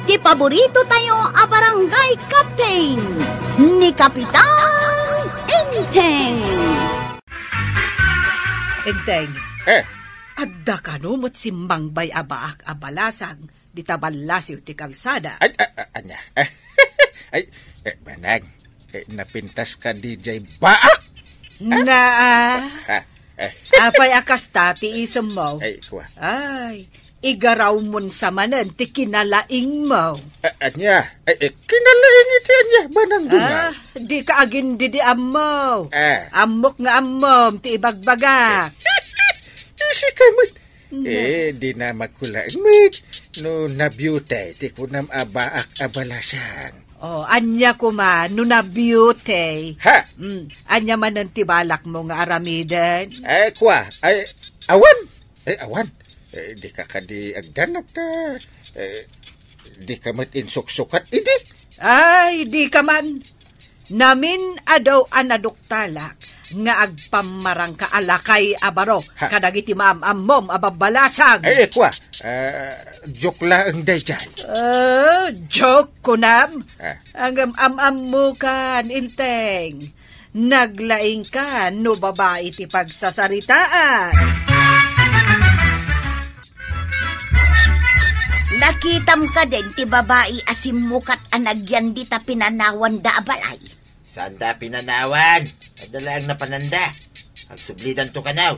Ti paborito tayo a barangay captain ni Kapitan Enteng. Enteng. Adda ka no mo't simbang bay abaak abalasang di tabalasiw ti kalsada. Anya. Manang, napintas ka DJ baak. Apay akas ti isam mo. Kuha. Ay, igaraw mon sa manan ti kinalaing mo. Anya, kinalaing iti anya, banang dunga. Di ka agin didiam mo. Amok nga amom ti ibagbaga. Isi kamot. Di na magkulaing mit. No nabyutay, ti kunam abaak abalasang. Anya ko man, no na beauty. Ha? Anya man ang tibalak mo nga aramidan. Kuha. Awan. Awan. Di ka di agdanap ta. Di ka mat insuksukat, idi. Ay, di ka man. Namin adaw anaduktalak nga agpamarang ka alakay abaro. Kadagiti maam-ammom ababalasang. Kuha. Joke lang day dyan. Joke ko nam. Ang am-am mo kan, Inteng. Naglaing ka, no babae ti pagsasaritaan. Nakitam ka din ti babae asim mukat anagyan di ta pinanawan da abalay. Saan da pinanawan? Adalang na pananda. Agsublidan to kanaw.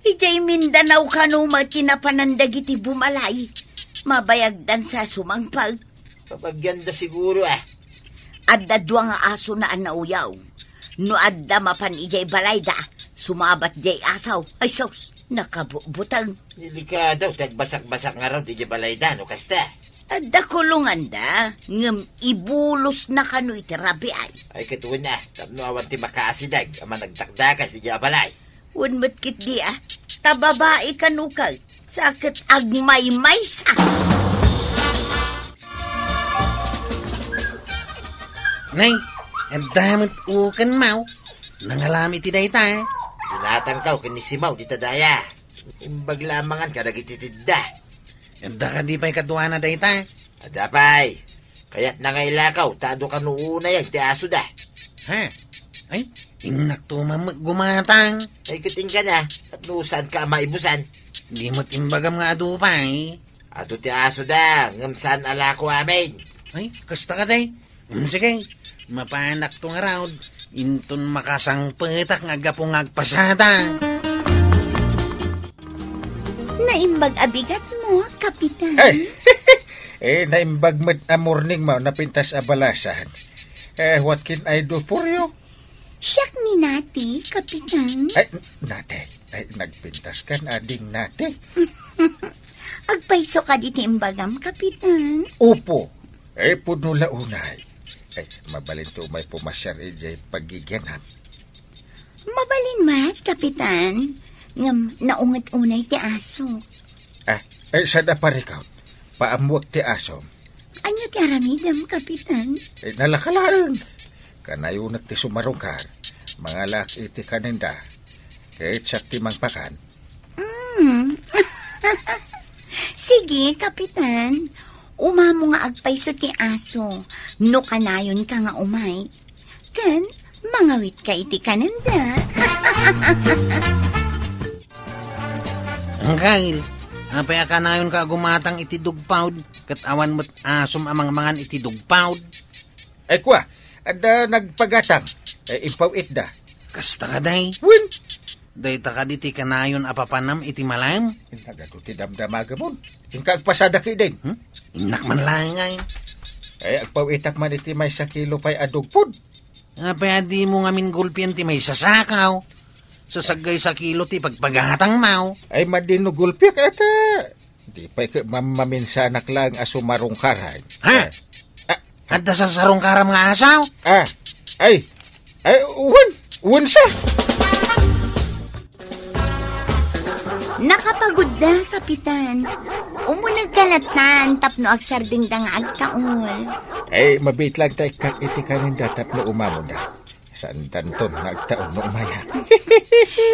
Ijay Mindanao ka no matinapanandag iti bumalay. Mabayagdan sa sumangpag. Papagyanda siguro Adda dua nga aso na anauyaw. No adda mapan ijay balay da. Sumabat jay asaw. Ay sos, nakabutang. Nilika daw, tagbasak-basak nga raw di balay da, no kasta. Adda kulungan da. Ngam ibulos na kano iti rabi ay. Ay katuon na, tapno awan ti makaasidag. Ama nagtakdakas di balay. Unmat kit di tababae kanukag. Sakit agmay-may sa. Nay, ang damot ukan mau. Nangalami ti dayta Dinatang tao kinisimaw di tadaya. Imbag lamangan kadagititidda. Ang da ka di pa'y katuwa na dayta. Adapay. Kaya't nangailakaw, tado ka nuuna yan, ti aso da. Ha? Ay, inak to gumatang. Ay kiting ka na, at nuusan ka maibusan. Di mo timbagam nga ado pa Ato ti aso da, ngamsan alako amin. Ay, kasta ka day. Sige, mapanak to nga raw. Inton makasang petak nga gapong agpasada. Naimbag abigat mo, Kapitan. Naimbag med a morning mo napintas abalasan. What can I do for you? Siyak ni Nati, Kapitan. Nate. Nagpintas kan ading nate. Agpaiso ka di timbagam, Kapitan. Upo. Puno launay. Mabalin to may pumasyar ijay pagigyanap. Mabalin mat, Kapitan. Ngam naungat-unay ti aso. Sada parikaw. Paamuak ti aso. Anya ti aramidam, Kapitan? Nalakalaan. Kanayunak ti sumarungkar. Mga laki ti kaninda. Kahit siya ti mangpakan. Sige, Kapitan. Umamo nga agpay sa ti aso. No kanayon ka nga umay. Kan, mangawit ka iti kananda. Ang kail, apay akanayon ka gumatang iti dugpawd, kat awan mo't asom amang mangan iti dugpawd. Kwa, ada nagpagatang. Impaw itda. Kasta ka day. Win. Day takaditi kanayon apapanam iti malam. Nagado ti damdamaga mo. Hingkagpasada ki din. Inak man lang ngay. Agpaw itak man iti may sa kilo pa'y adugpod. Apay adi mo ngamin gulpian ti may sasakaw. Sasagay sa kilo ti pagpaghatang mau. Madino gulpi kata. Di pa'y maminsanak lang asumarong karay. Ha? Hadda sa sarong karam nga asaw? Uwan siya. Nakapagod na, Kapitan. Umunag kalatan, tapno agsarding da nga agtaol. Mabit lang tayo kak iti kaninda tapno umamo na. Saan tanton nga agtaon no umaya.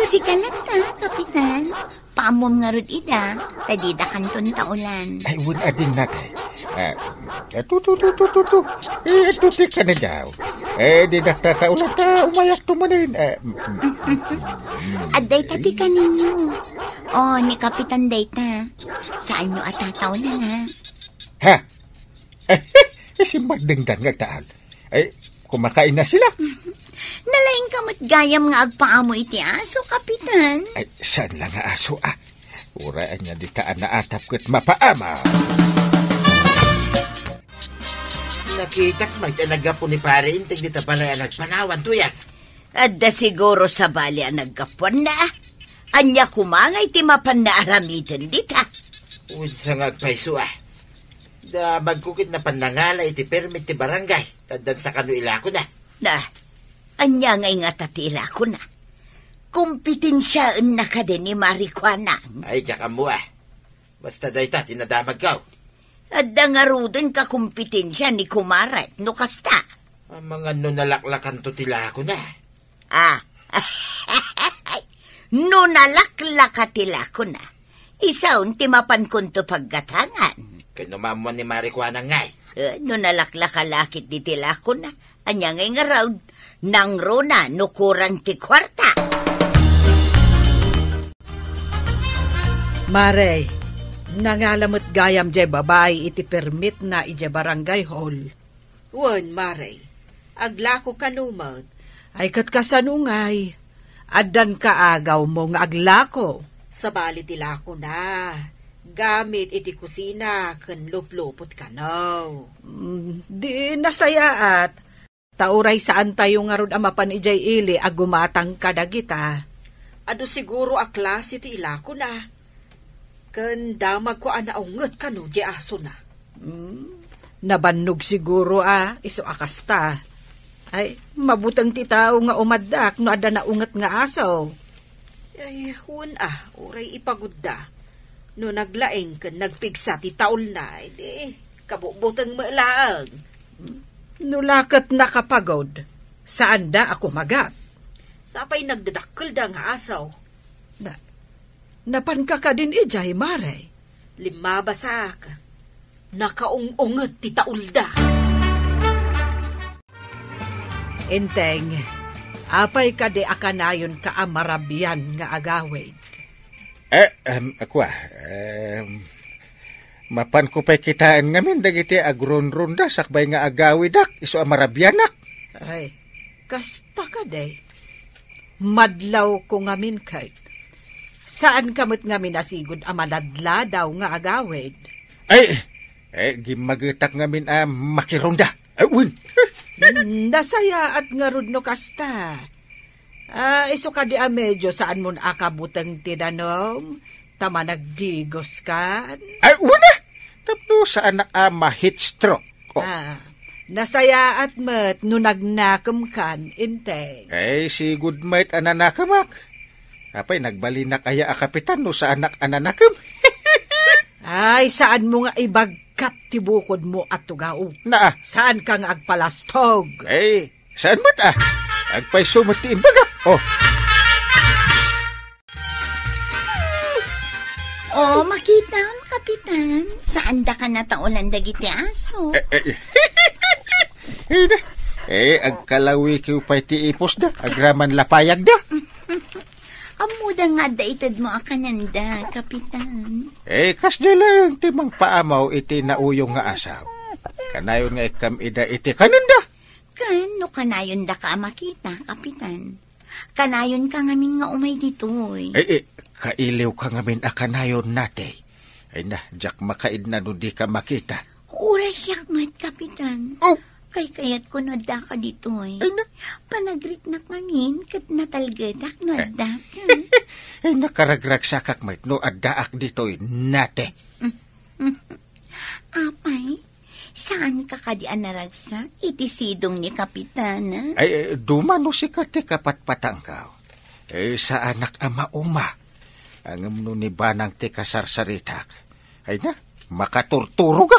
Si kalata, Kapitan. Paamom nga rod ida, tadida kanton taulan. Wun ading natay. Ito. Ito ti ka na daw. Di natataulan ta umayak tumanin. Aday tati ka ninyo. Ni Kapitan Dayta. Saan nyo atataulan, ha? Ha? Si Magdingdan nga taan. Kumakain na sila. Nalaing kamot gayam nga agpaamo iti aso, Kapitan. Saan lang nga aso, Uraan niya di taan na atap kat mapaama. Nakitak may tanaga po ni pare intig di tabala ang nagpanawan tuyak. Adda siguro sa bali ang nagkapuan na. Anya kumangay ti mapan na aramitin dita. Uwid sa ngagpaiso Da magkukit na panangala iti permit ti barangay. Tandaan sa kanuila ko na. Anya ngay nga tatila ko na. Kumpitinsyaan na ka din ni Marikwana. Ay, tsaka mo Basta dayta, tinadamag ka. Adda nga rudin ka kumpitinsya ni Kumaret, no kasta. Ang mga nunalaklakan to tila ko na. Nunalaklaka tila ko na. Isaon timapan kun to paggatangan. Kinumamuan ni Marikwana ngay. Nunalaklaka lakit di tila ko na. Anya ngay nga raud. Nang rona, no kurang ti kwarta. Mare, nangalamot gayam jay babay iti permit na iti barangay hall. Wan, Mare, aglako kanumot. Ay kat kasanungay, adan kaagaw mo nga aglako. Sa bali tilako na, gamit iti kusina ken luplupot kanaw. Di nasayaat, tauray saan tayo nga rod amapan ijay ili agumatang kadagita. Ado siguro a klase ti ilako na. Ken damag ko anaunget kano di aso na. Nabannog siguro iso akasta. Ay, mabutang ti tao nga umaddak no ada na unget nga aso. Ay, hun oray ipagudda. No naglaeng ken nagpigsa ti taol na, edi kabubutang maalaang. Nulakat nakapagod, saan da ako magat? Sapay nagdadakkel da nga asaw. Napan ka din ijay, Mare. Lima basak. Nakaungunget ti taulda. Inteng, apay ka di akanayon ka amarabian nga agawid. Ako mapan ko pa'y kitaan ngamin dagiti agron-ronda sakbay nga agawidak iso amarabianak. Ay, kasta ka de. Madlaw ko ngamin kay. Saan kamot ngamin asigod amanadla daw nga agawid? Gimagetak ngamin makironda. Win. Nasaya at nga rudno kasta. Iso ka di medyo saan mo akabutang tinanom? Tama nagdigos ka? Una! Tapno saan na ma-heat stroke. Nasaya at mat no nagnakam kan, Inteng. Si good mate ananakamak. Apay, nagbalinak aya kapitan no sa anak ananakam. Ay, saan mo nga ibagkat tibukod mo at tugaw? Saan kang agpalastog? Saan mo't agpay sumot ti imbaga. Makita mo, Kapitan. Saan da ka nataulan dagiti aso? Agkalawi kiw pa'y ti ipos da. Agraman lapayag da. Amuda nga daitad mo akananda, Kapitan. Kasda lang timang paamaw iti nauyong nga asaw. Kanayon nga ikam ida iti kananda. Kan, no kanayon da ka makita, Kapitan. Kanayon ka ngamin nga umay ditoy. Kailiw ka ngamin akanayon nate. Jak makaid na no di ka makita. Uray yakmat, Kapitan. Kayat ko nada ka ditoy. Panagrit na ngamin kat natalgadak nada ka. Nakaragrag sakak mait no addaak ditoy nate. Apay, saan ka kadian naragsa? Itisidong ni Kapitan, Dumano si kati kapatpatangkaw. Sa anak ama uma. Ang amno ni banang ti kasarsaritak. Makaturturog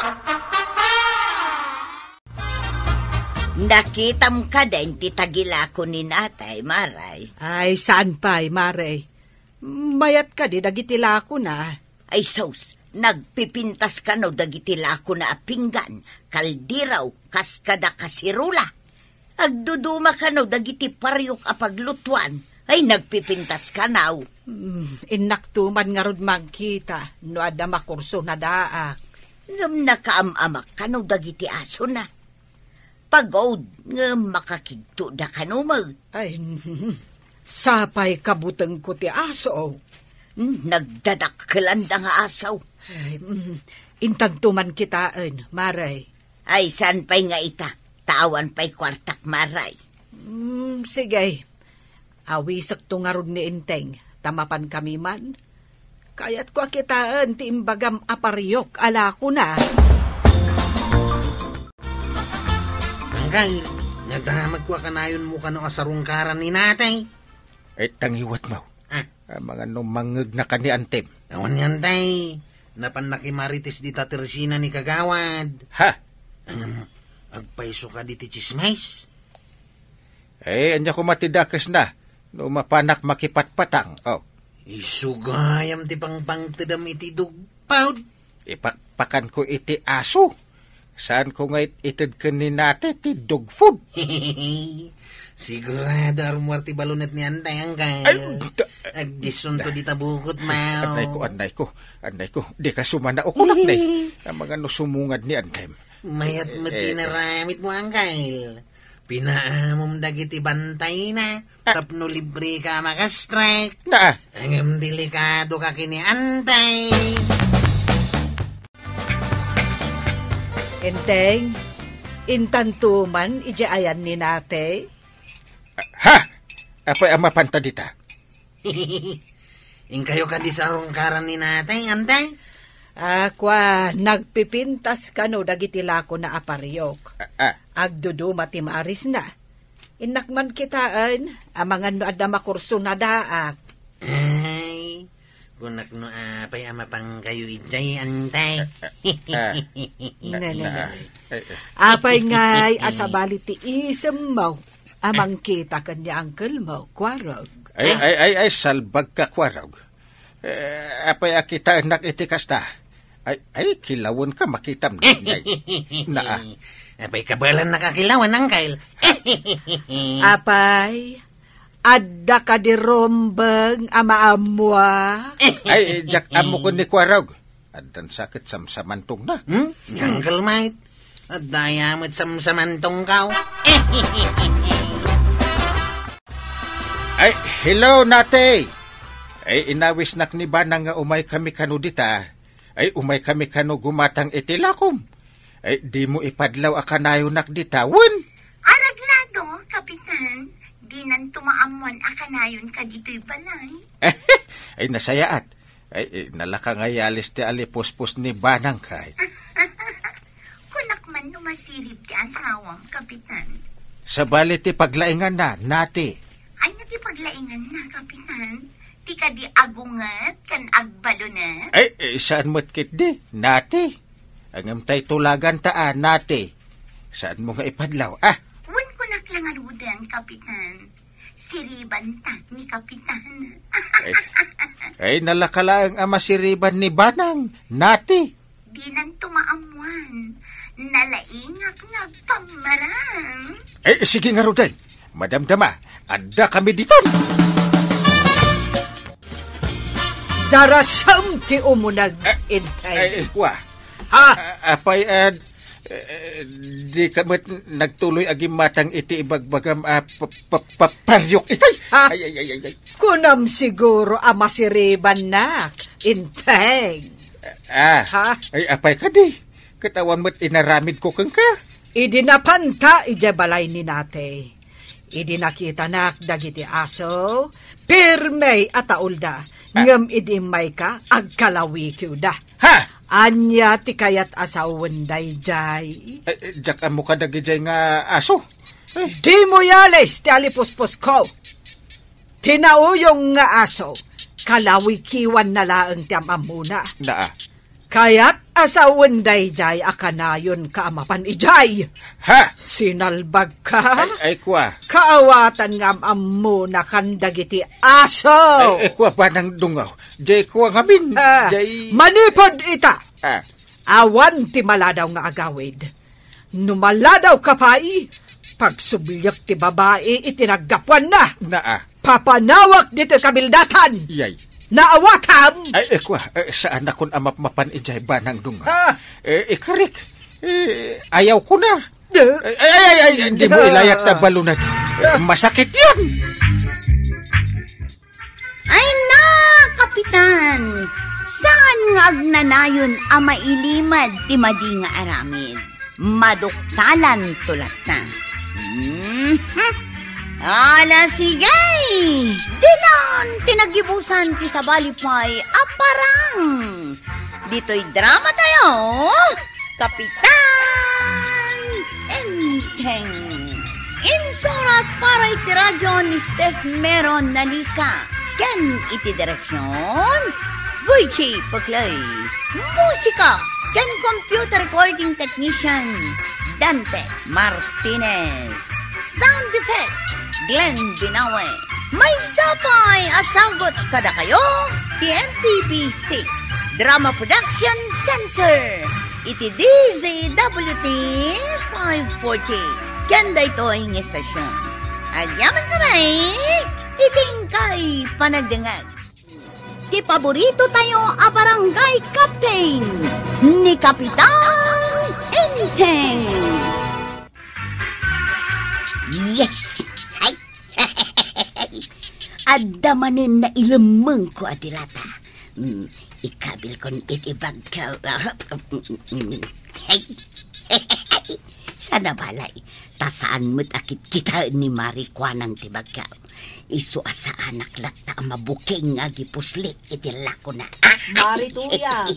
Nakitam ka din titagila ko ni Natay, Maray. Ay, saan pa'y, Maray? Mayat ka di, nagitila ko na. Ay, sos, Nagpipintas ka no dagiti lako na pinggan, kaldiraw, kaskada kasirula. Agduduma ka no dagiti paryok a paglutuan, ay nagpipintas ka naw. Inaktuman nga rod magkita, no ada makurso na daak. Ngam nakaamamak ka no dagiti aso na. Pagod nga makakigto da ka no mag. Ay, sapay kabuteng ko ti aso. Nagdadakkelan da nga asaw. Ay, intantuman kitaan, Maray. Ay, saan pa'y nga ita? Tawan pa'y kwartak, Maray. Sige. Awisak to nga ron ni Inteng. Tamapan kami man. Kaya't ko kitaan ti imbagam aparyok. Ala ko na. Angkay, nagdahamag ko kanayon mo ka no asarungkaran ni natay. Ay, tangiwat mo. Mga numangag na kani Antem. Awan yan, tay. Napanakimaritis di Teresina ni Kagawad. Ha? Agpaiso ka di ti chismis. Anya ko matidakas na. No mapanak makipatpatang. Oh. Isugayam ti pangpang tidam iti dugpawd. Ipakpakan ko iti aso. Saan ko nga itid kanin natin ti dog food? Sigurado armuar ti balunat ni Antay Angkay. Agdisunto di tabukot, Mao. Anday ko. Di ka sumana o kunat na ang mga nusumungad ni Antem. Mayat mati naramit mo, Angkay. Pinaamom dagiti bantay na. Tapno libre ka makastrike. Na. Ang delikado ka kini Antay. Inteng, intantuman ijaayan ni nate. Ha? Apay ang mapanta dita? Ingkayo ka di sa rungkaran ni natay, Antay? Akwa, nagpipintas ka no dagiti lako na aparyok. Agduduma ti maaris na. Inakman kitaan, amangan no adda makurso na daak. Ay, kunak no apay ama pang kayo ijay, Antay. Apay ngay asabali ti isem mo. Amang kita kanya uncle mo, Kwarog. Ay, salbag ka, Kwarog. Apay akita anak itikas ta. Ay, kilawon ka, makitam. Naa. Apay kabalan nakakilawan, Angkay. Apay, adda ka di rombeng ama amwa. Ay, jak amo ko ni Kwarog. Addan sakit samsamantong na. Uncle Mike, adda yamat samsamantong kaw. Ay, hello, nate. Ay, inawis nak ni Banang nga umay kami kano dita. Ay, umay kami kano gumatang itilakom. Ay, di mo ipadlaw akanayo nak dita, wen? Araglado, Kapitan. Di nan tumaamuan akanayon ka dito'y balay. Ay, nasayaat. Ay, nalaka nga yalis ti alipospos ni Banang kay. Kunak man numasirip ti asawang, Kapitan. Sa bali ti paglaingan na, nate. Ay, natipaglaingan na, Kapitan. Di ka di agungat, kan agbalo na. Ay, saan mo't kit di? Nati. Ang amtay tulagan taan, nati. Saan mo nga ipadlaw? Wen ko naklangarudan, Kapitan. Siriban ta ni Kapitan. Ay, nalakala ang ama siriban ni Banang, nati. Di nan tumaamuan. Nalaingak nagpamarang. Ay, sige nga rudan. Madamdama, adda kami dito. Darasam ti umunag, Intay. Ay, kwa. Ha? Apay, di kamat nagtuloy agim matang iti ibagbagam paparyok itay. Ha? Ay. Kunam siguro amasiriban nak, Intay. Ha? Ay, apay ka di. Katawan mo't inaramid ko kang ka. Idinapanta ijabalay ni nate. Idinakita nak dagiti aso, pirmay ataulda, ngam idimay ka, agkalawi da. Ha? Anya ti kayat asawan day jay. Jak amo ka dagijay nga aso. Di mo yales ti alipuspos ko. Tinauyong nga aso, kalawi kiwan na laang ti amamuna. Naa. Kayat asawan dayjay akanayon ka amapan ijay. Ha? Sinalbag ka? Ay kwa. Kaawatan ngam ammo na kandagiti aso. Ay kwa ba ng dungaw? Jay kwa ngamin. Jay... Manipod ita. Ah. Awan ti maladaw nga agawid. Numaladaw kapay, pagsublyak ti babae itinagapuan na. Naa. Papanawak dito kabildatan. Yay. Naawatam! Ay, kwa, saan akong amapan ijay ba ng dunga? Ikarik, ayaw ko na. Ay, di mo ilayat na balunad. Masakit yan. Ay na, Kapitan! Saan nga agnanayon ang mailimad ti madi nga aramid? Maduktalan tulat na. Ala sigay! Dinan, tinagibusan ti sabalipay aparang. Dito'y drama tayo, Kapitan Enteng. Insurat para iti radyo ni Steph Meron Nalika. Ken iti direksyon, Virgie Paglay. Musika, ken computer recording technician, Dante Martinez. Sound effects, Glenn Binawe. May sapay asagot kada kayo, TMPPC Drama Production Center. Iti DZWT 540. Kanda ito ang estasyon. Agyaman kamay, iting kay panagdangag. Ti paborito tayo a barangay captain ni Kapitan Enteng. Yes! Ay! Adamanin na ilamang ko adilata. Ikabil kon itibag ka. Hey! Sana balay. Tasaan mo't akit kita ni Marikwanang tibag ka. Isu asa anak lata mabuking nga gipuslit itilako na. Marituyang,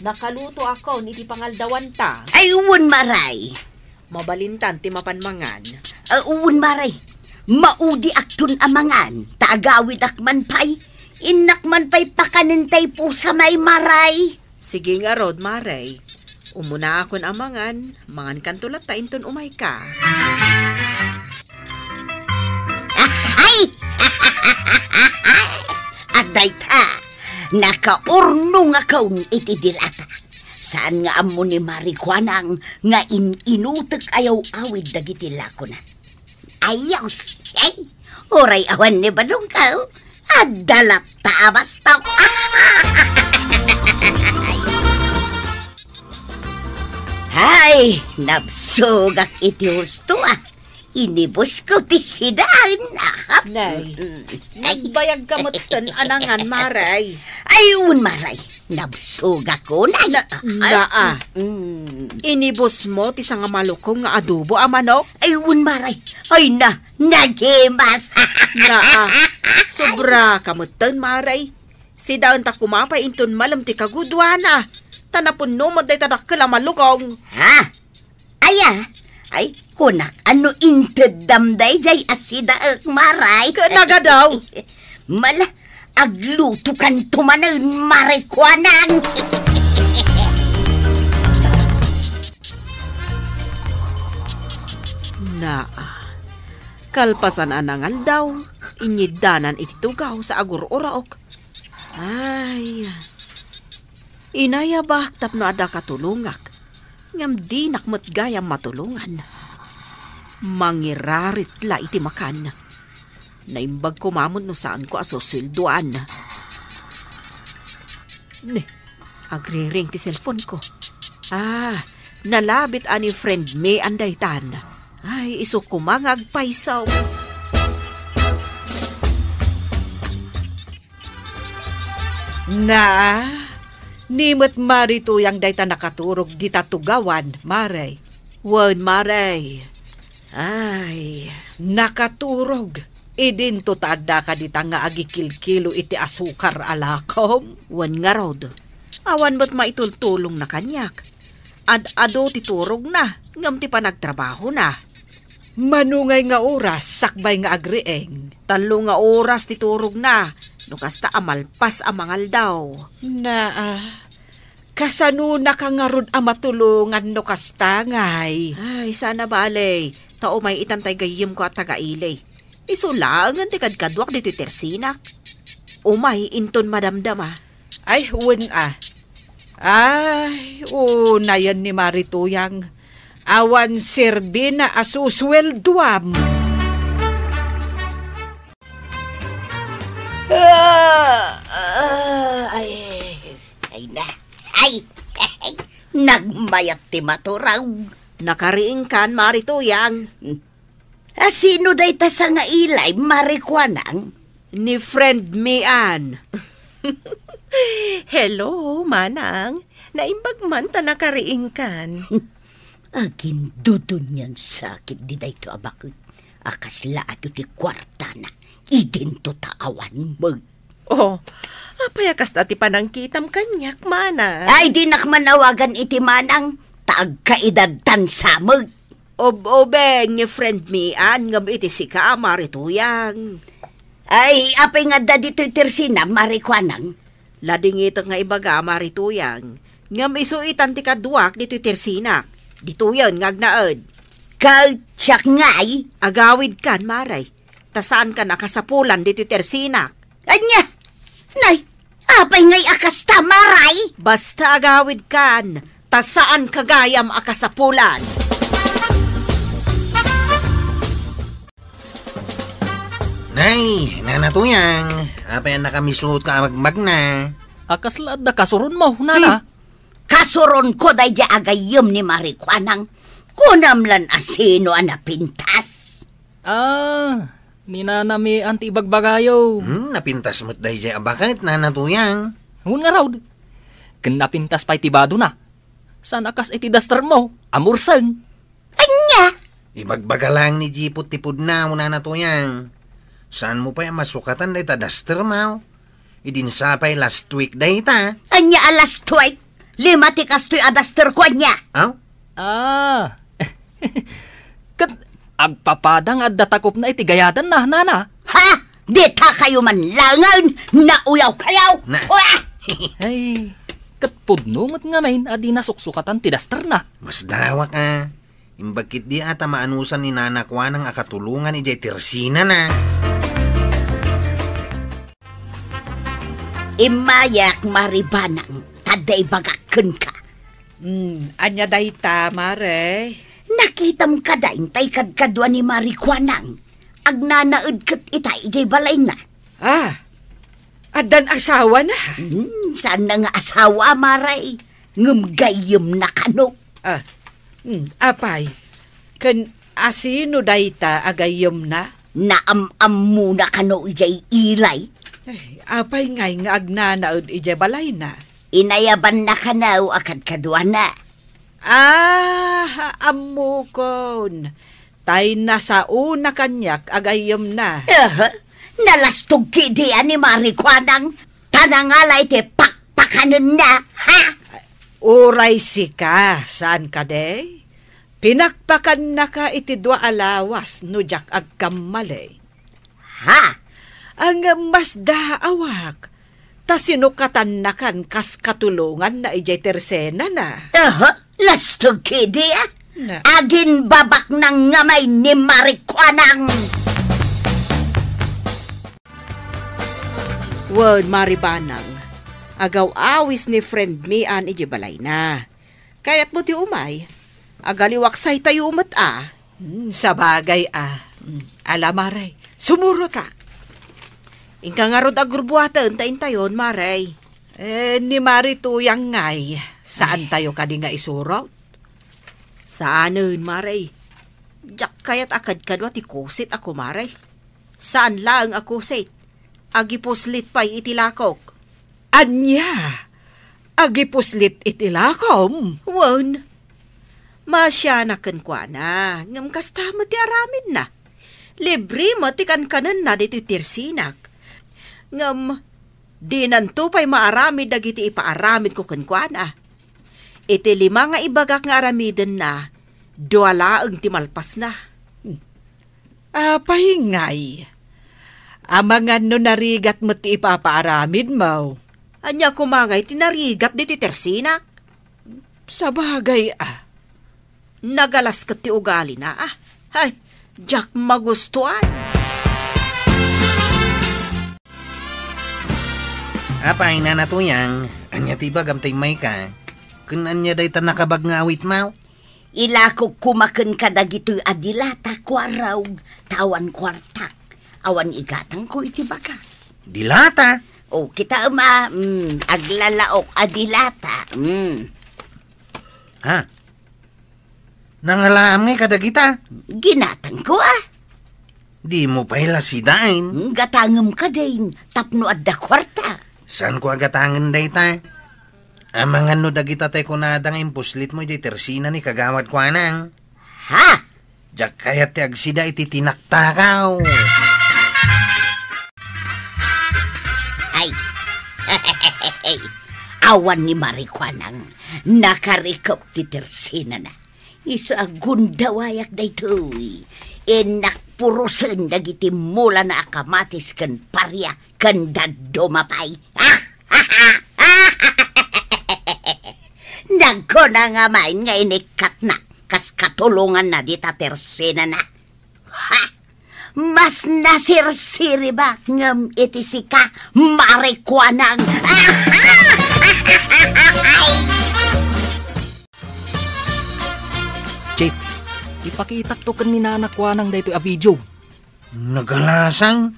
nakaluto ako ni ti pangaldawan ta. Ay, uwan maray. Mabalintan ti mapanmangan. Uwan maray. Maudi aktun amangan. Taagawid akman pay. Inakman pay pakanintay po sa may maray. Sige nga rod, maray. Umuna akon amangan. Mangan kantulat ta inton umay ka. Ay! Aday ta. Nakaurnong akaw iti dilata. Saan nga amo ni Marikwanang nga inutek ayaw awid dagiti lako na. Ayos! Ay! Oray awan ni Badong ka. Adalat ta basta. Hay! Nabsugak iti husto Inibos ko ti sidan. Nay, nagbayag ka mo't anangan, maray. Ayun, maray. Nabsuga ko na. Inibos mo ti nga malukong nga adobo a manok? Ayun, maray. Ay na, nagimas. Sobra kamutan, maray. Si daon ta kumapay inton malam ti kagudwana. Tanapun no mo day tadakkel a malukong. Ha? Aya? Ay, kunak, ano inted damday jay asida ak maray? Kanaga daw. Mala, agluto kan tumanan maray kwanang. Kalpasan anangal daw, inyidanan iti tugaw sa agur-uraok. Ay, inayabak tapno ada katulungak. Ngam di nakmat gayam matulungan. Mangirarit la iti makan. Naimbag kumamon no saan ko asosilduan. Ne, agre-ring ti cellphone ko. Nalabit ani friend me anday tan. Ay, iso kumangag paisaw. Nimot marito yang dayta nakaturog di tatugawan, maray. Wan, maray. Ay, nakaturog. Idin to tada ka di nga agikilkilo iti asukar alakom. Wan nga rod. Awan mo't maitultulong na kanyak. Ad-ado titurog na, ngam ti pa nagtrabaho na. Manungay nga oras, sakbay nga agrieng. 3 nga oras titurog na. No kasta amalpas amangal daw. kasano na kangarod ang matulungan no kastangay. Ay, sana balay. Tao may itantay gayim ko at taga-ilay. Isulangan ti kadkadwak dito tersinak. Umay inton madamdama. Ay, huwin Ay, na yan ni Marituyang. Awan sirbi na asuswelduam. Ay na. Ay, nagmayat ti maturaw. Nakariing kan, Marituyang. Sino day ta sa nga ilay, Marikwanang? Ni friend me an. Hello, manang. Naimbag man ta nakariing kan. Agin dudun yan sakit di day to abakot. Akas laado ti kwarta na. Idinto taawan mo. Oh, apayakas ti panangkitam kanyak, manang. Ay, di nakmanawagan iti manang. Taagkaedad tansamag. Obeng ni friend me an ngam iti sika, Marituyang. Ay, apay nga da dito itirsina, Marikwanang. Lading ito nga ibaga, Marituyang. Ngam isuitan ti kadwak dito tersinak. Dito yan, ngagnaad. Kautsak ngay. Agawid kan, Maray. Tasaan ka nakasapulan dito tersinak. Anya? Nay, apay ngay akas ta, Maray. Basta agawid kan. Tasaan kagayam akasapulan. Nay, nanatuyang. Apay ang nakamisuot ka magmag na. Akas laad da kasuron mo, nana. Kasuron ko day di agayom ni Marikwanang. Kunamlan asino anapintas. Ninanami anti ibagbagayo. Napintas mo't dahi dyan bakit, nanatuyang. Hun nga raw. Napintas pa'y tibado na. San akas iti daster mo, amursang. Anya? Ibagbaga lang ni Jipot tipod na mo, nanatuyang. Saan mo pa yung masukatan dahi ta daster mo? Idinsapay last week dahi ta. Anya last week? 5 ti kastoy adaster ko niya. Aw? Kat agpapadang at datakop na iti gayadan na, nana. Ha? Di ta kayo man langan na uyaw kayaw. Na. Ay, kat pudnungot nga main adi nasuksukatan ti daster na. Mas dawak Imbagkit di ata maanusan ni nanakwa ng akatulungan ni Jay Tersina na. Imayak Maribanang. Taday bagakken ka. Anya day tama, re. Nakitam ka daing tay kadkadwa ni Marikwanang. Agnanaed kat itay ijay balay na. Adan asawa na. Saan na nga asawa, Maray? Ngumgayom na kano. Apay, kan asino day ta agayom na? Naam-am muna kano ijay ilay. Apay ngay nga agnanaed ijay balay na. Inayaban na kanaw akad kadwa na. Amukon. Tay nasa una kanyak agayom na. Nalastog kidian ni Marikwanang. Tanangalay te pakpakanon na, ha? Uray sika, saan ka day? Pinakpakan na ka iti 2 alawas no jak agkamali. Ha? Ang mas daawak. Ta sinukatan na kan kas katulungan na ijay tersena na. Lastog kidian? Na. Agin babak ng ngamay ni Marikwanang. Word Maribanang, agaw awis ni friend me an ijibalay na. Kaya't mo ti umay, agaliwaksay tayo umat Sa bagay Ala Maray, sumuro ta. Ingka nga rod agurbuatan tayin tayon, Maray. Ni Marituyang ngay, saan tayo ka di nga isurot? Saanin, Maray? Jak kaya't akad kadwa ti kusit ako, Maray. Saan lang ako kusit? Agipuslit pa'y itilakok. Anya? Agipuslit itilakom? Wan. Masya na kankwa na. Ngam kasta mo ti aramid na. Libre mo ti kankanan na dito tirsinak. Ngam, di nanto pa'y maaramid dagiti ipaaramid ko kankwa na. Iti 5 nga ibagak nga aramiden na, 2 laeng ti malpas na. Pahingay. Amangan no narigat mo ti ipapaaramid mo. Anya kumangay tinarigat dito tersinak. Sa bagay, nagalas ka ti ugali na, Ay, Jack magustuhan. Apay na natuyang, anya tiba gamtay may ka. Kun anya day ta nakabag nga awit mau. Ilako kumaken kada gito'y adilata kwaraw, tawan kwartak. Awan igatang ko iti bagas. Dilata? O, kita aglalaok adilata. Ha? Nangalaam ngay kada kita? Ginatang ko Di mo pa hilasidain. Gatangem ka din, tapno adda kwarta. Saan ko agatangan day ta? Amangan no dagita tay kunadang impuslit mo di tersina ni kagawad ko anang. Ha? Diyak kaya ti agsida iti tinaktakaw. Ay, awan ni Marikwanang nakarikop ti tersina na. Isa agundawayak da ito'y. Purusen dagiti mula na akamatis kan parya kan dadumapay. Nagko na nga main nga inikat na kas katulungan na di ta tersena na. Ha! Mas nasirsiri ba ngam iti sika Marikwanang? Chip, ipakitak to kan ni nanakwanang daytoy a video. Nagalasang?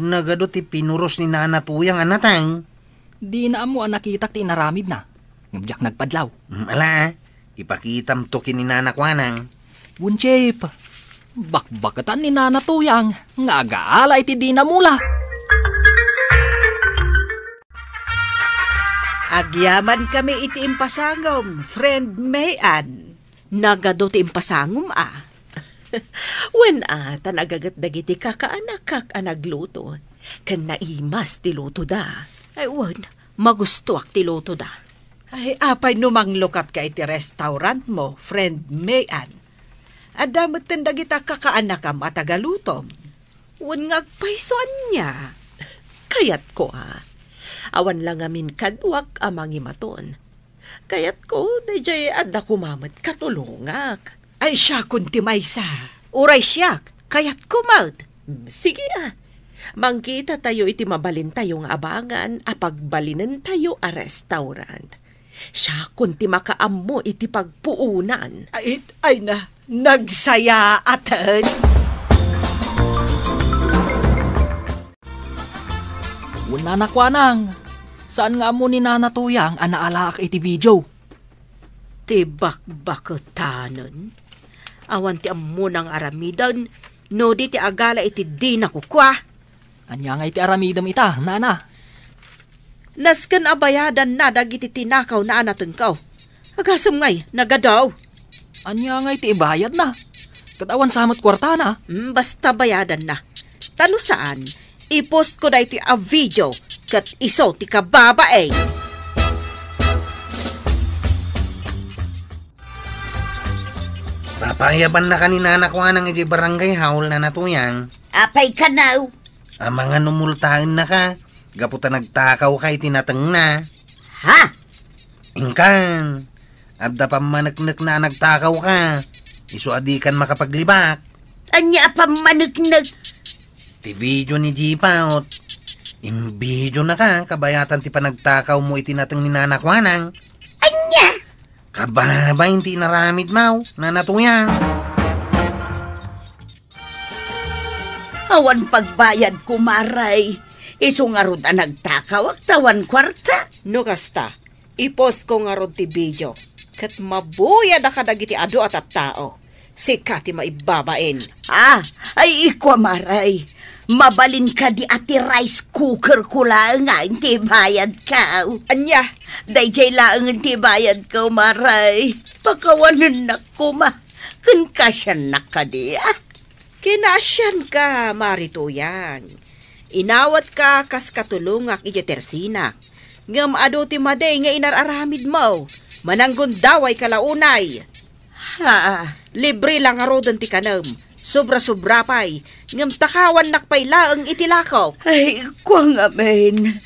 Nagado ti pinuros ni nanatuyang anatang? Di na amo nakitak ti naramid na. Ngumjak nagpadlaw. Ala, ipakitam to kin ni nanakwanang. Chip, bakbakatan ni nanatuyang nga agaala iti di na mula. Agyaman kami iti impasangom, friend Mayan. Nagado ti impasangom, Wen tanagagat dagiti kakaanak kak anagluto. Kan naimas ti luto da. Ay, wan, magustuak ti luto da. Ay, apay numang lukat ka iti restaurant mo, friend Mayan. Adamot ten dagita kakaanak am atagalutom. Wan ngagpaisoan niya. Kayat ko awan lang amin kadwak amang imaton. Kayat ko, dayjay adda kumamat katulungak. Ay siya kunti maysa. Uray siyak, kayat kumad. Sige Mangkita tayo iti mabalin tayong abangan apagbalinan tayo a restaurant. Siya kunti makaammo iti pagpuunan. Ay na, nagsaya atan. Wala nakwanang. Saan nga mo ni nanatuyang anaalaak iti video? Tibak-bakutanon. Awan ti ammo ng aramidan, no di ti agala iti di nakukwa. Anya nga iti aramidam ita, nana. Nasken abayadan na dagiti tinakaw na anatengkaw. Agasam ngay, nagadaw. Anya nga iti ibayad na. Katawan samot kwarta na. Basta bayadan na. Tano saan? I-post ko na iti a video kat iso ti kababae. Papayaban na kanina nakuha ng iti barangay haul na natuyang. Apay ka now. Mga numultaan na ka. Gaputa nagtakaw kay tinatang na. Ha? Ingkan. Adda pa managnak na nagtakaw ka. Isu adikan makapaglibak. Anya pa managnak. Ti video ni Jipaot. Imbidyo na ka. Kabayatan ti panagtakaw mo itinatang ni nanakwanang. Anya? Kababa hindi naramid mau. Nanatuyang. Awan pagbayad kumaray. Iso nga ron nagtakaw tawan kwarta. No kasta, i-post ko nga ron ti video. Kat mabuya da kadagiti ado at tao. Sikati maibabain. Ay ikwa maray. Mabalin ka di ati rice cooker ko lang nga hindi bayad ka. Anya? Dayjay lang hindi bayad ka maray. Pakawanan na kuma. Kun kasyan na ka di Kinasyan ka, Marituyang. Inawat ka kas katulungak iti tersinak. Ngam ado ti maday nga inararamid mo. Mananggon daway kalaunay. Ha? Libre lang arodan ti kanam. Sobra-sobra pa'y, ngam takawan nakpayla ang itilakaw. Ay, kuwang amen.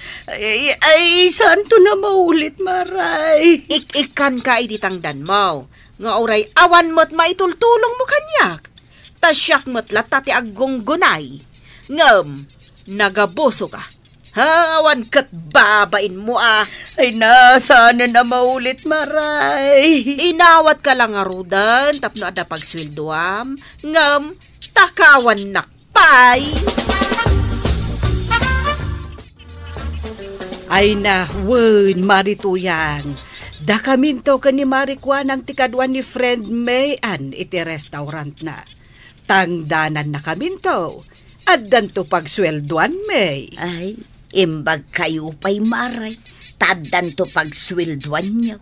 Ay, saan to na maulit, Maray? Ik-ikan ka ititangdan mo. Nga oray awan mo't maitultulong mo kanyak. Tasyak mo't latati agong gunay. Ngam, nagaboso ka. Awan kat babain mo ah. Ay, nasaan na maulit, Maray? Inawat ka lang arudan, tapno ada pagswilduam. Ngam, takawan nakpay. Ay na, wen, marituyan. Da kaminto ka ni Marikwan ang tikadwan ni friend Mayan iti restaurant na. Tangdanan na kaminto. Addan to pagswelduan, May. Ay, imbag kayo pa'y, Maray. Tadan to pagswelduan niyo.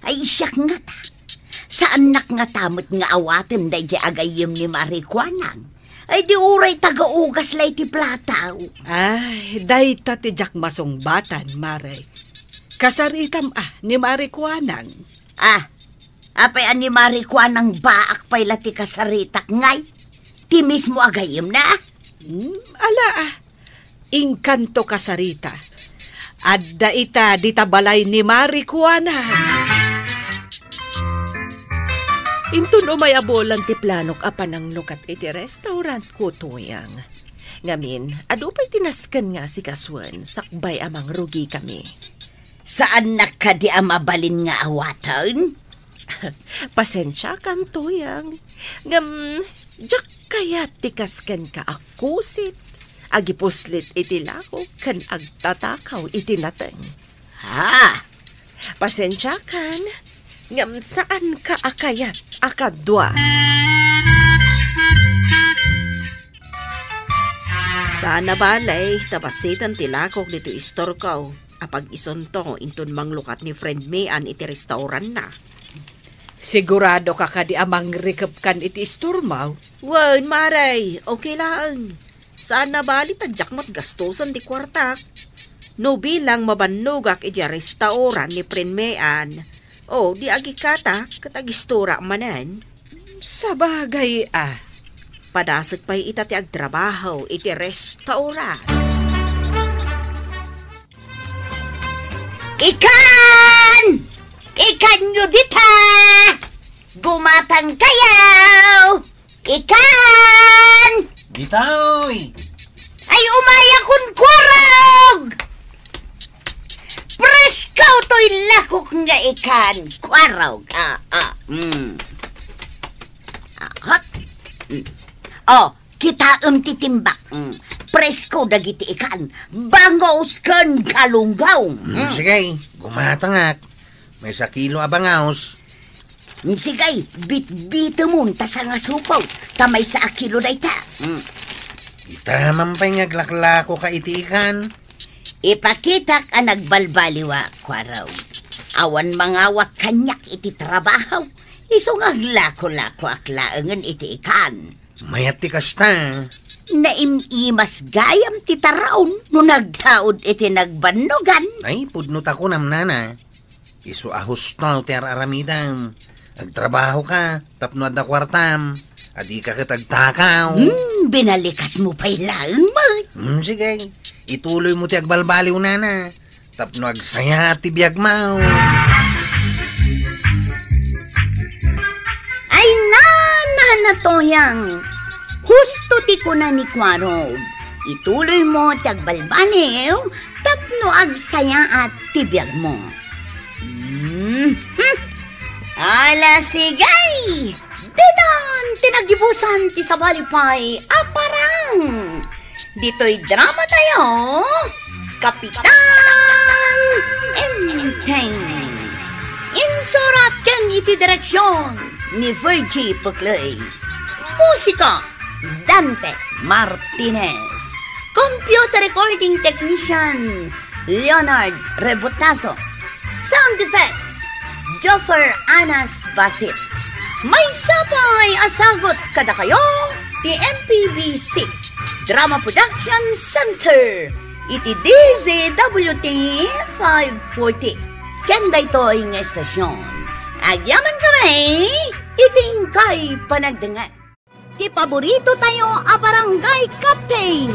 Ay, siyak nga ta. Saan nak nga tamot nga awatin day di agayim ni Marikwanang? Ay, di uray taga-ugas lay ti plataw. Ay, day ta ti jak masungbatan, Maray. Kasaritam ni Marikwanang. Apay ni Marikwanang baak pa'y lati kasaritak ngay. Ti mismo agayim na. Inkanto kasarita. Adda ita ditabalay ni Marikwanang. Intun umay abolan ti planok apan ang lukat iti restaurant ko tuyang. Ngamin, adu pa'y tinaskan nga si Kaswan, sakbay amang rugi kami. Saan nakadi mabalin nga awatan? Pasensya kan tuyang. Ngam, jak kaya tikaskan ka akusit. Agipuslit iti lako kan agtatakaw iti nateng. Pasensya kan. Ngam saan ka akayat akadwa. Sana balay, tabasitan tilakok dito istorkaw. Apag isonto, intun manglukat ni friend Mayan iti restaurant na. Sigurado ka kadi amang rikap kan iti isturmaw? Wan, Maray, okay lang. Sana bali tadyak mat gastusan di kwartak. No bilang mabanugak iti restaurant ni friend Mayan. O, di agi katak, katagistura manan. Sabagay Padasag pa'y itati agtrabaho iti restaurant. Ikan! Ikan nyo dita! Gumatang kayaw! Ikan! Bitaoy! Ay umaya kun kwarog! Preskaw to'y lakok nga ikan. Kwarog. Hot. Kita titimbak. Presko dagiti ikan. Bangaws kan kalunggaw. Sige, gumatangak. May 1 kilo abangaws. Sige, bit-bita mo, tasa nga supaw. Tamay 1 kilo na ita. Ita mampay ngaglaklako ka iti ikan. Ipakitak ang nagbalbaliwa, kwaraw. Awan mangawak kanyak iti trabaho. Isong aglako-lako aklaangan iti ikan. Mayat ti kasta. Naimimas gayam ti taraon no nagtaod iti nagbannogan. Ay, pudnot ako namnana. Isu ahustaw ti araramidam. Agtrabaho ka, tapno adda kwartam. Adi ka kitagtakaw. Binalikas mo pa'y lang, Mag. Sige, ituloy mo ti agbalbaliw nana. Tapno agsaya ti biyag mau. Ay na toyang. Husto ti kuna ni Kwarog. Ituloy mo ti agbalbaliw, tapno agsaya at tibiyag mo. Ala sigay! Dedan tinagibusan ti sabalipay aparang. Dito'y drama tayo. Kapitan Enteng. Insurat ken iti direksyon ni Virgie Puclay. Musika Dante Martinez. Computer recording technician Leonard Rebotazo. Sound effects Joffer Anas Basit. May sapay asagot kada kayo ti MPBC Drama Production Center iti DZWT 540 kenda ito'y nga estasyon. Agyaman kami iting kay panagdangan. ti paborito tayo a barangay captain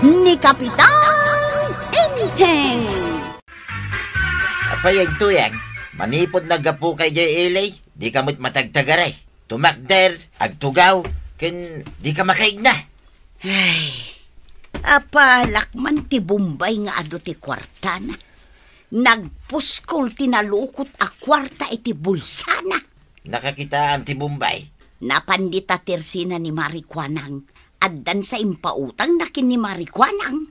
ni Kapitan Enteng. Apay ang tuyang, manipod nagapu kay Jay Elay, di kamot matagtagaray. Tumakder, agtugaw, ken di ka makaigna. Ay, apalakman ti Bombay nga ado ti kwartana. Nagpuskol tinalukot a kwarta iti bulsana. Nakakita ang ti Bombay. Napandita tersina ni Marikwanang. Addan sa impautang nakin ni Marikwanang.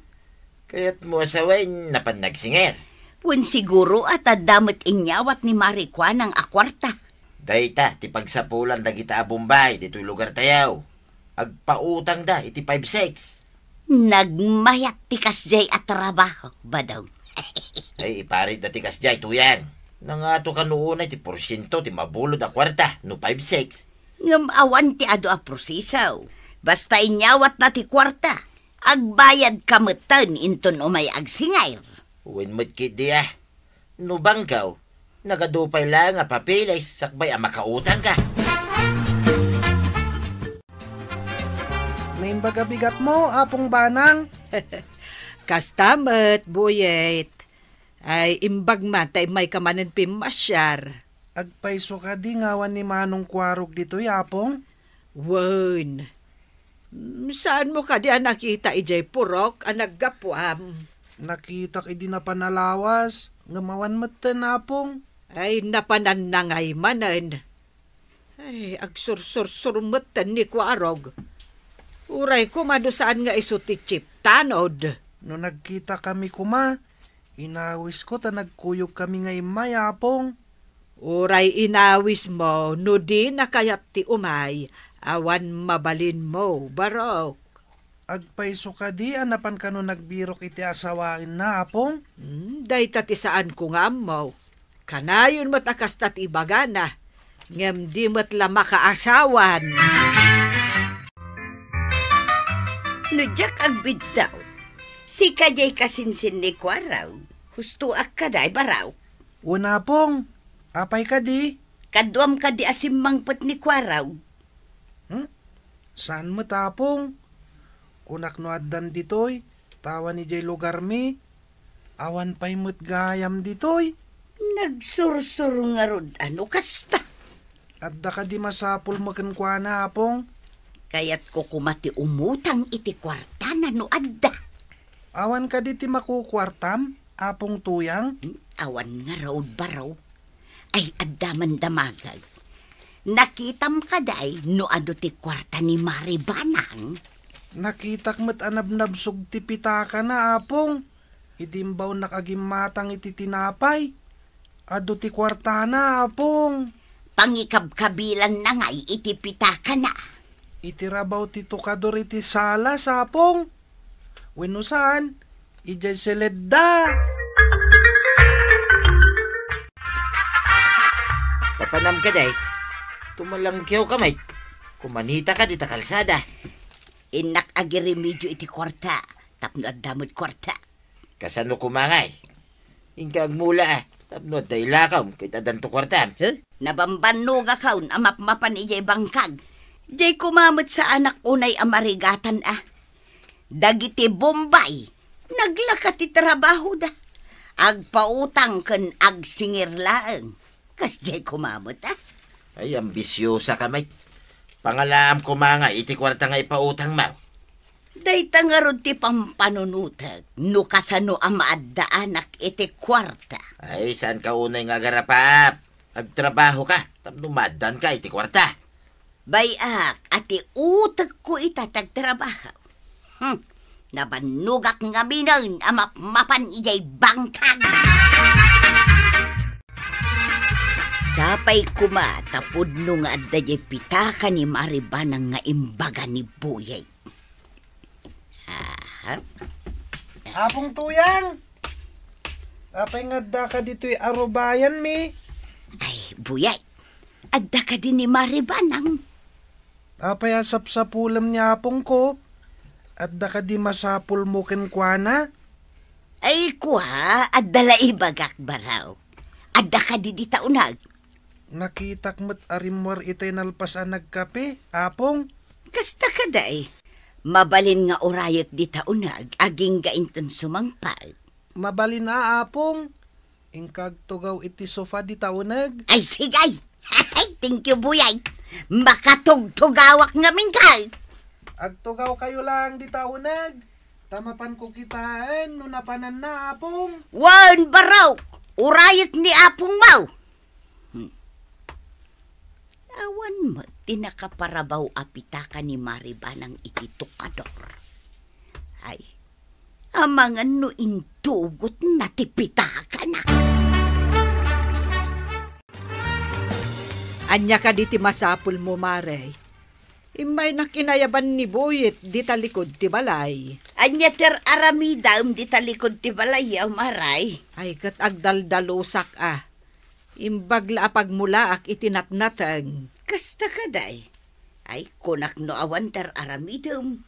Kaya't mo asawain na panagsinger. Wen siguro at adamot inyawat ni Marikwanang a kwarta. Dayta, ti pagsapulan da kita a Bombay, dito'y lugar tayaw. Agpautang da, iti 5-6. Nagmayat ti kasjay at trabaho, badaw. Ay, iparit na ti kasjay, tuyang. Nangato ka noon ay ti porsyento, ti mabulod a kwarta, no 5-6. Ngam awan ti ado a prosisaw. Basta inyawat na ti kwarta. Agbayad kamutan inton umay agsingayr. Uwin mo't kidi ah. No bangkaw, nagadupay lang nga papilis, sakbay ang makautang ka. Naimbaga bigat mo, apong banang. Kastamet, buyet. Ay, imbag man, tay may kamanin pimasyar. Agpaiso ka di ngawan ni Manong Kwarog dito, yapong? Wen. Saan mo ka di nakita ijay purok ang naggapuam? Nakita ka di na panalawas. Ngamawan matan, apong. Ay, napananangay manan. Ay, agsursur-surmatan ni Kwarog. Uray ko madusaan nga iso ti chip tanod. No nagkita kami kuma, inawis ko ta nagkuyog kami ngay mayapong. Uray inawis mo, no di nakayat ti umay, awan mabalin mo, barok. Agpaiso ka di, anapan ka no nagbirok iti asawain na, apong? Day tati saan ko nga mo. Kanayon matakas tati bagana, ngem di mat la makaasawan. Nudyak agbid daw. Si kajay kasinsin ni Kwaraw. Husto ak kaday baraw. Una pong, apay ka di? Kaduam ka di asimmangpet ni Kwaraw. Saan mo tapong? Kunak no addan ditoy, tawa ni jay lugar mi. Awan pa'y mo't gayam ditoy. Nagsursur nga rod ano kasta. Adda ka di masapul mo kenkwana, apong? Kaya't ko kumati umutang iti kwartana no adda. Awan ka di ti makukwartam, apong tuyang? Awan nga raod baraw. Ay adda man damagag. Nakitam kaday no ado ti kwarta ni Maribanang. Nakitak met anabnabsog ti pitaka na, apong. Itimbaw nakagimatang iti tinapay. Ado ti kwartana, apong. Pangikabkabilan na ngay iti pitaka na. Itirabaw ti tukador iti sala, sapong. Wenno saan? Ijay seledda. Papanam ka day, tumalangkyaw ka may. Kumanita ka di ta kalsada. Inak agiremedyo iti kwarta. Tapno at damod kwarta. Kasano kumangay? Ingkag mula ah. Tapno at dailakaw, kita danto kwartam. Nabambannog akaw, amap-mapan ijay bangkag. Jay kumamot sa anak unay amarigatan ah. Dagiti Bombay, naglakat ti trabaho da. Agpautang ken agsingir laeng. Kas jay kumamot ah. Ay, ambisyosa ka may. Pangalaam kumanga, iti kwarta nga ipautang mau. Dayta nga rod ti pampanunutag, no kasano amaaddaanak iti kwarta. Ay, saan ka unay nga garapap? Agtrabaho ka, tapno madan ka iti kwarta. Bayak, ati utag ko itatag trabaho. Nabanugak nga minan, amap-mapan ijay bangkag. Sapay kuma, tapod nung adda jay pitaka ni Maribanang nga imbaga ni Buyay. Apong tuyang. Apay nga da ka dito'y arubayan mi. Ay, Buyay, adda ka din ni Maribanang. Apay asap-sapulam niya apong ko. Adda ka di masapul mo kenkwana. Ay, kuha, adda la ibagak baraw. Adda ka di taunag. Nakitak mo't arimwar itay nalpasan nagkape, apong. Kasta ka day. Mabalin nga orayek di taunag, aging gainton sumangpal. Mabalin na, apong. Ingkag tugaw iti sofa di taunag. Ay, sigay! Ay, thank you, buyay. Makatugtugawak nga mingkal. Agtugaw kayo lang di taunag. Tamapan ko kitaan no napanan na, apong. Wan baraw! Urayek ni apong mau. Awan mo, tinakaparabaw apitaka ni Maribanang ititukador. Ay, amangan no intugot na tipitaka na. Anya ka di ti masapul mo, Mare. Imay na kinayaban ni Buyit di talikod ti balay. Anya ter aramida di talikod ti balay, maray. Ay kat agdaldalusak Imbagla pagmulaak itinatnatang. Kasta ka day. Ay, kunak no awan ter aramidum.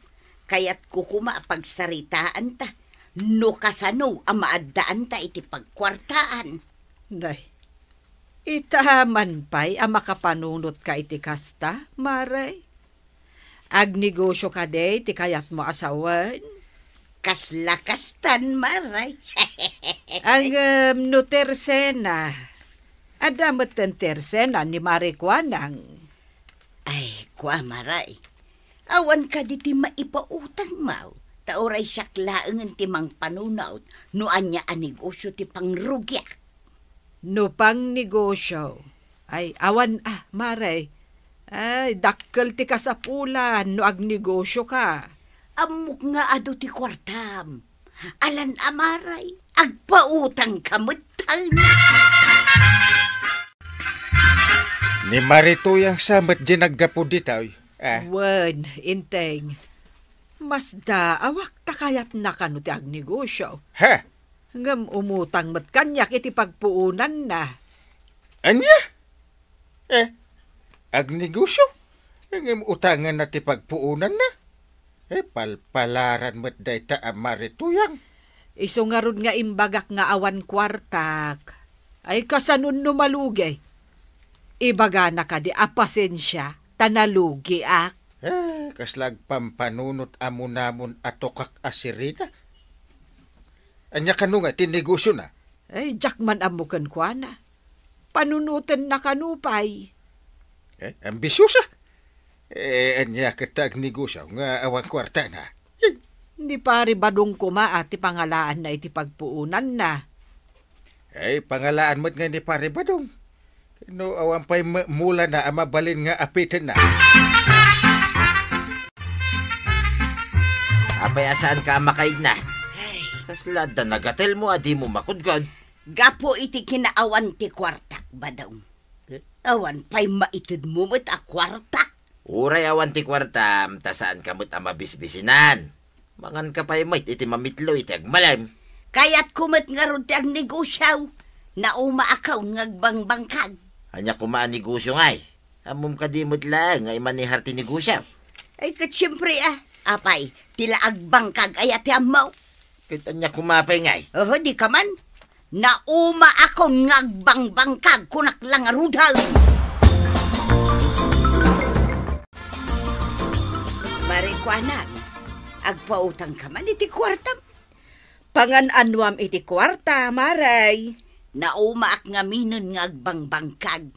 Kaya't kukuma pagsaritaan ta. No kasano ang maaddaan ta iti pagkwartaan. Day, itaman pa'y ang makapanunot ka iti kasta, Maray. Agnegosyo ka day, ti kayat mo asawan. Kaslakastan, Maray. Ang no tersena. Adamot ang tersena ni Marikwanang. Ay, kwa Maray. Awan ka di ti maipautang mau. Tauray siyaklaang ti mang panunaw. No anya a negosyo ti pangrugyak. No pang negosyo. Ay, awan Maray. Ay, dakkel ti kasapulan no agnegosyo ka. Amok nga ado ti kwartam. Alan Maray. Agpautang kamutang na. Ni Marituyang samat ginaggapo ditaw. Wan, inteng. Mas awak takayat na kano ti agnegosyo. Ha? Ngam umutang mat kanyak iti pagpuunan na. Anya? Agnegosyo? Ngam utangan na ti pagpuunan na. Palpalaran mat day ta Marituyang. Iso nga ron nga imbagak nga awan kwartak. Ay kasanun no malugay. Ibaga na ka di apasensya, tanalugi ak. Kaslag pampanunot amunamon atokak asirina. Anya kanu nga tinegosyo na? Ay, jakman amukan kwa na. Panunutan na kanupay. Ambisyosa? Anya katag negosyo nga awang kwarta na. Hindi pari badong kuma ati pangalaan na iti pagpuunan na. Pangalaan mo't nga ni pare badong. No, awan pa'y mula na mabalin nga apitin na. Apay asaan ka makaig na? Kaslad na nagatel mo, adi mo makudgod. Gapo iti kinaawan ti kwartak, badaw. Awan pa'y maitid mo mo't a kwarta. Uray awan ti kwarta, tasaan ka mo't mabisbisinan. Mangan ka pa'y mo't iti mamitlo iti agmalam. Kaya't kumot nga ron ti ag negosyaw, na umaakaw ngagbangbangkag. Anya kumaan negosyo ngay. Amom ka di mo't lang, ngay manihar ti negosyo. Ay kat siyempre apay, tila agbangkag ay ati amaw. Kita anya kumapay ngay. Oho, di ka man. Na umaakaw ngagbangbangkag kunak lang arudal. Marikwanag, agpautang ka man iti kwartam. Pangan-anwam iti kwarta, Maray. Naumaak nga minon nga agbangbangkag.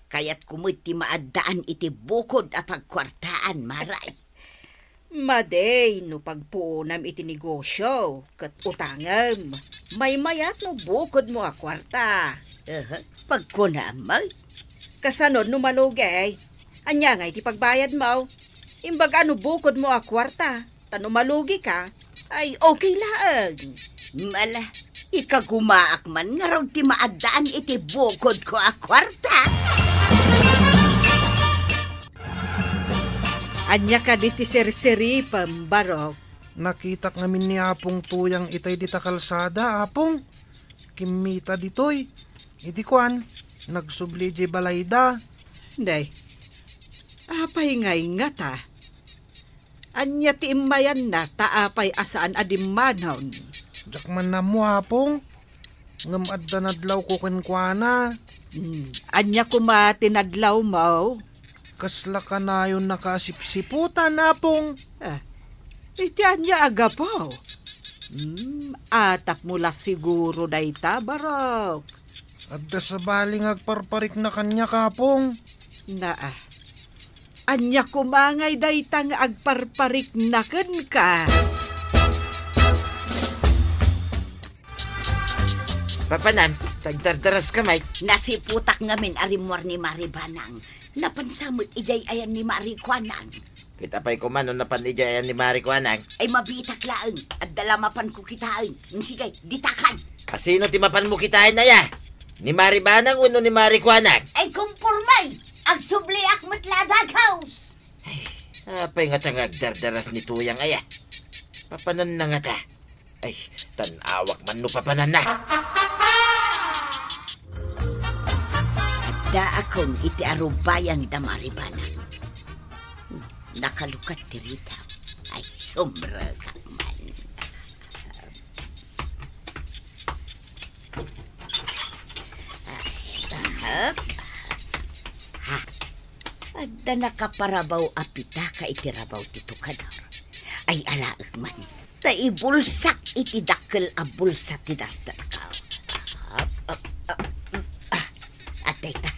Kaya't kumiti maaddaan iti bukod a pagkwartaan, Maray. Maday, no pagpuunam iti negosyo, kat utangam. May mayat no bukod mo a kwarta. Pagkunamay. Kasanod no malugay. Anya nga iti pagbayad mo. Imbag ano bukod mo a kwarta. Tano malugi ka, ay okay lang. Mala. Ikagumaak man nga raw ti maaddaan iti bukod ko a kwarta. Anya ka di ti serseri pambarok. Nakita ngamin ni Apong tuyang itay dita kalsada, Apong. Kimita ditoy. Iti kwan, nagsubli di balayda. Day, apay ngay nga ta. Anya ti imayan na taapay asaan adimmanon. Jakman na mo, Apong. Ngam adda nadlaw ko kenkwana. Anya kuma tinadlaw mo. kasla ka na yun nakasipsiputan, apong. Itian niya agapaw. Atap mula siguro na ita, Barok. Adda sa baling agparparik na kanya, kapong. Anya kumangay daytang agparparik na ka. Papanan, tagdardaras ka, Mike. Nasiputak ngamin arimwar ni Maribanang. Napansamot ijay ayan ni Marikwanang. Kita pa'y kumano na panijayan ni Marikwanang. Ay mabitak laang at dalamapan ko kitaan. Sige, ditakan. Asino ti mapan mo kitain na ya? Ni Maribanang uno ni Marikwanang? Ay kumpurmay, agsubli akmat ladag house. Apay nga tang agdardaras ni Tuyang aya. Papanan na nga ta. Ay, tanawak man no papanan na. Da akong iti arubayang da Maribanang. Nakalukat ti Rita. Ay, sombra ka man. Adda nakaparabaw apita ka itirabaw ti Tukador. Ay alaag man. Taibulsak iti dakkel a bulsa ti dastarakaw. Atay ta,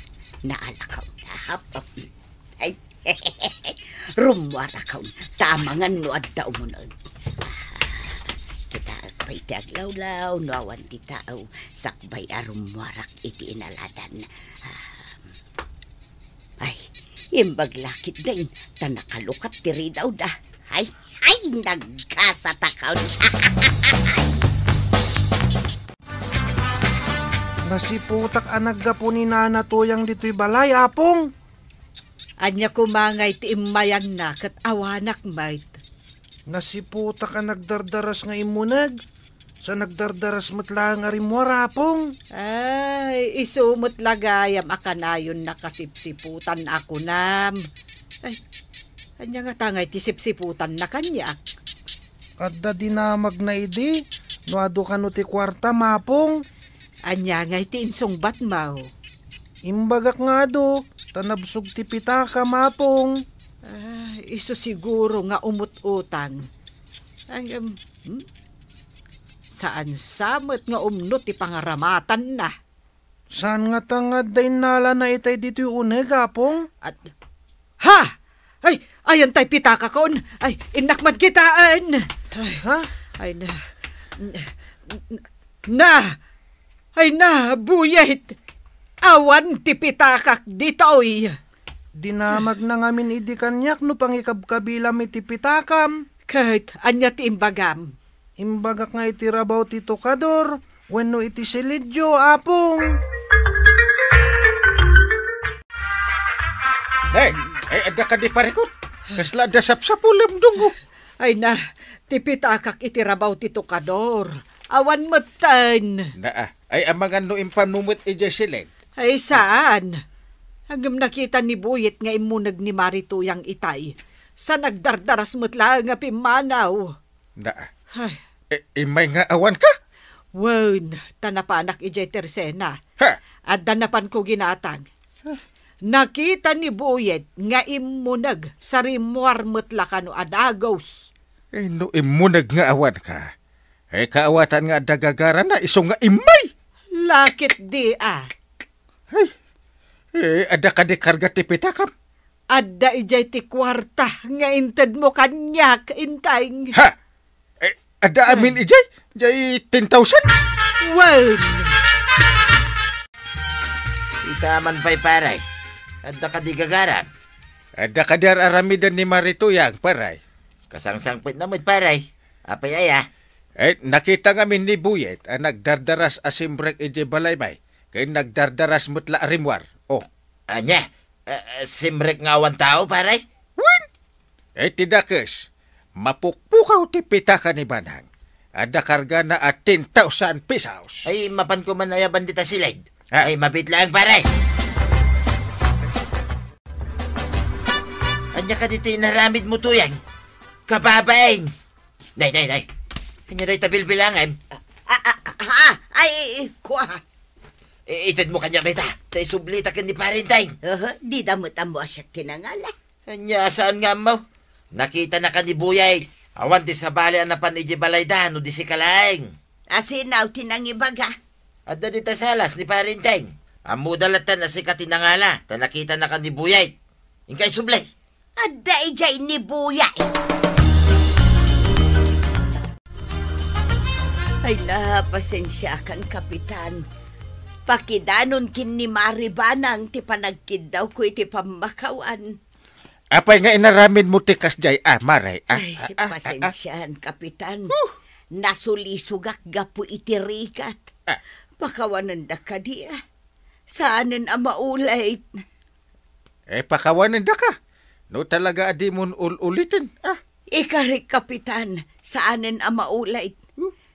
naalakaw. Ay, rumwarakaw. Tamangan no adda umunod. Kita agpay ti aglawlaw, no awan ti tao. Sakbay a rumwarak iti inaladan. Ay, imbaglakit din. Tanakalukat ti ridaw da. Ay, nagkasatakaw. Nasiputak anagga po ni Nana Tuyang dito'y balay, apong. Anya kumangay ti imayan na kat awanak, mait. Nasiputak ka nagdardaras nga imunag. Sa nagdardaras matlang arimwar, apong. Ay, isumot lagayam akanayon nakasipsiputan ako nam. Ay, anya nga tangay ti sipsiputan na kanyak. Adda dinamag na idi. No ado ka no ti kwarta, mapong. Anya nga iti insong batmaw. Imbagak nga do. Tanabsog ti pitaka, mapong. Iso siguro nga umut-utan. Saan samot nga umnot ti pangaramatan na? Saan nga tangad day nala na itay dito yung uneg, apong? Ha! Ay, ayan tay pitaka kon. Ay, inakman kitaan. Ay, ha? Ay, Ay na, buyet. Awan ti pitakak ditoy. Dinamag na ngamin idi kanyak no pangikabkabilam iti pitakam. Kahit anya ti imbagam. Imbagak nga iti rabaw ti Tukador. Wenno iti silidyo, apong. Hey, ada ka di parikot. Kasla da sapsapulam dungo. Ay na, ti pitakak iti rabaw ti Tukador. Awan matan. Ay amangan no impanumot ija silid. Ay saan? Hanggang nakita ni Buyet nga imunag ni Marituyang itay. Sa nagdardaras mutla nga pimanaw. Ay. Imay nga awan ka? Wan, tanapanak ijay tersena. Ha? At danapan ko ginatang. Nakita ni Buyet nga imunag sa rimwar mutla ka no adagos. No imunag nga awan ka. Ay kaawatan nga dagagara na iso nga imay. Lakit di Ada ka di karga ti pitakam. Ada ijay ti kwarta nga inted mo kanyak intay. Ha? Ada amin ijay? Jay 10,000? Well. Itaman pa'y paray. Ada ka di gagaram. Ada ka di aramidan ni Marituyang, paray. Kasangsangpit na mo't paray. Apay aya. Nakita ngamin ni Buyet ang nagdardaras asimbrek ije balaybay. Kaya nagdardaras mutla arimwar. Oh. Anya? Simbrek nga awan tao, paray? Wen? Tidakes. Mapukpukaw ti pitaka ni Banang. Ada karga na at 10,000 pesos. Ay, mapan ko man aya bandita silid. Ay, mabit lang, paray. Anya ka dito inaramid mo tuyang. Kababaeng. Nay. Kanya day tabil-bilangan. Ay, kuha. Itid mo kanya kita. Tay sublita ka ni Parintay. Di damot mo asya tinangala. Anya, saan nga mo? Nakita na ka ni Buyay. Awan di sa bali anapan iji balayda, no di si kalaeng. Asinaw tinangibaga. At na di salas ni Parintay. Amu dalatan na si katinangala. Ta nakita na ka ni Buyay. Ingkay sublay. Adda ijay ni Buyay. Ay napasensya kan kapitan. Pakidanon kin ni Maribanang ti panagkid daw ko iti pamakawan. Apay nga inaramin mo tikas jay, Maray. Ay, pasensyahan, kapitan. Nasulisugak gapu iti rikat. Pakawanan da ka di Saanan maulay? Pakawanan da ka. No talaga adi mo ulitin. Ikarik, kapitan, saanan maulay?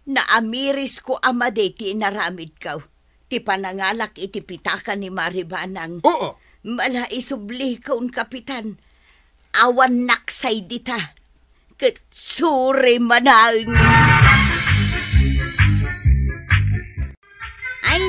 Naamiris ko amade ti inaramid kaw. Ti panangalak iti pitakan ni Maribanang. Oo. Malaisubli kaun, kapitan. Awan naksay dita. Katsuri manang. Ay